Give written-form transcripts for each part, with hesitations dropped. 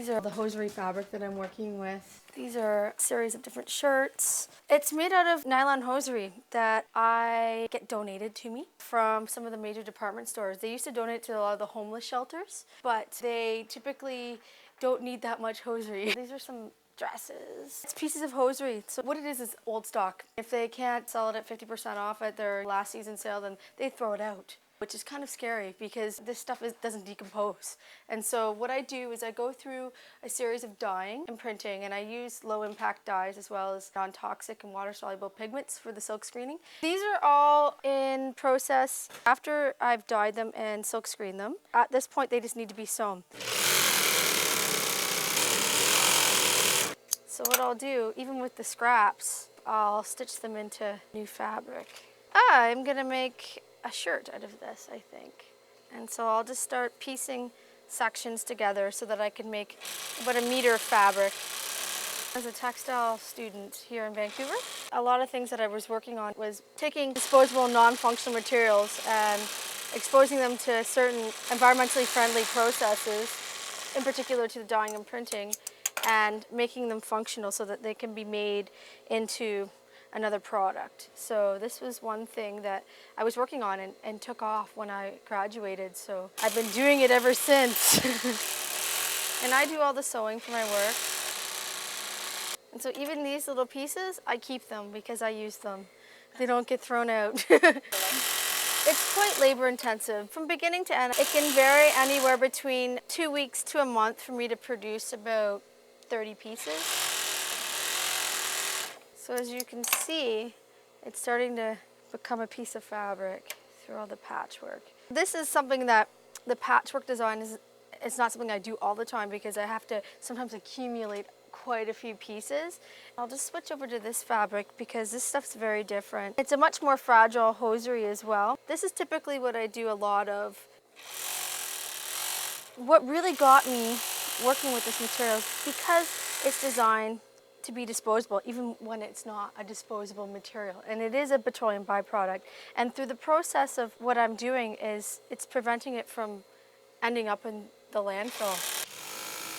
These are the hosiery fabric that I'm working with. These are a series of different shirts. It's made out of nylon hosiery that I get donated to me from some of the major department stores. They used to donate to a lot of the homeless shelters, but they typically don't need that much hosiery. These are some dresses. It's pieces of hosiery. So what it is old stock. If they can't sell it at 50% off at their last season sale, then they throw it out, which is kind of scary because this stuff doesn't decompose. And so what I do is I go through a series of dyeing and printing, and I use low impact dyes as well as non-toxic and water soluble pigments for the silk screening. These are all in process after I've dyed them and silk screened them. At this point, they just need to be sewn. So what I'll do, even with the scraps, I'll stitch them into new fabric. I'm gonna make a shirt out of this, I think. And so I'll just start piecing sections together so that I can make about 1 meter of fabric. As a textile student here in Vancouver, a lot of things that I was working on was taking disposable non-functional materials and exposing them to certain environmentally friendly processes, in particular to the dyeing and printing, and making them functional so that they can be made into another product. So this was one thing that I was working on and took off when I graduated. So I've been doing it ever since. And I do all the sewing for my work. And so even these little pieces, I keep them because I use them. They don't get thrown out. It's quite labor intensive. From beginning to end, it can vary anywhere between 2 weeks to a month for me to produce about 30 pieces. So as you can see, it's starting to become a piece of fabric through all the patchwork. This is something that the patchwork design it's not something I do all the time because I have to sometimes accumulate quite a few pieces. I'll just switch over to this fabric because this stuff's very different. It's a much more fragile hosiery as well. This is typically what I do a lot of. What really got me working with this material is because it's designed to be disposable, even when it's not a disposable material. And it is a petroleum byproduct. And through the process of what I'm doing is it's preventing it from ending up in the landfill.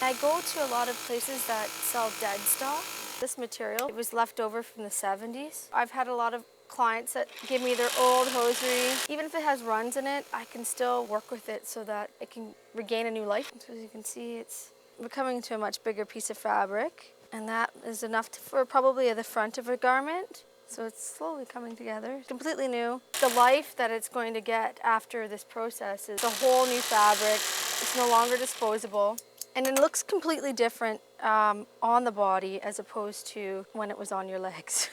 I go to a lot of places that sell dead stock. This material, it was left over from the 70s. I've had a lot of clients that give me their old hosiery. Even if it has runs in it, I can still work with it so that it can regain a new life. So as you can see, it's becoming into a much bigger piece of fabric. And that is enough for probably the front of a garment. So it's slowly coming together. Completely new. The life that it's going to get after this process is a whole new fabric. It's no longer disposable. And it looks completely different on the body as opposed to when it was on your legs.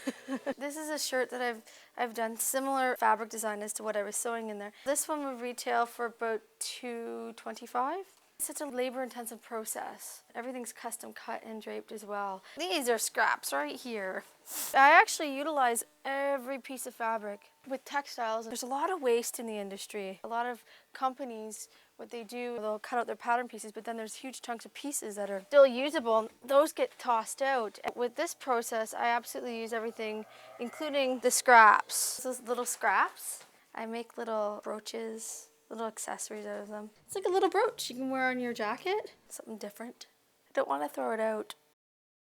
This is a shirt that I've done similar fabric design as to what I was sewing in there. This one would retail for about $225. It's such a labor-intensive process. Everything's custom cut and draped as well. These are scraps right here. I actually utilize every piece of fabric. With textiles, there's a lot of waste in the industry. A lot of companies, what they do, they'll cut out their pattern pieces, but then there's huge chunks of pieces that are still usable. Those get tossed out. With this process, I absolutely use everything, including the scraps. Those little scraps, I make little brooches, little accessories out of them. It's like a little brooch you can wear on your jacket. Something different. I don't want to throw it out.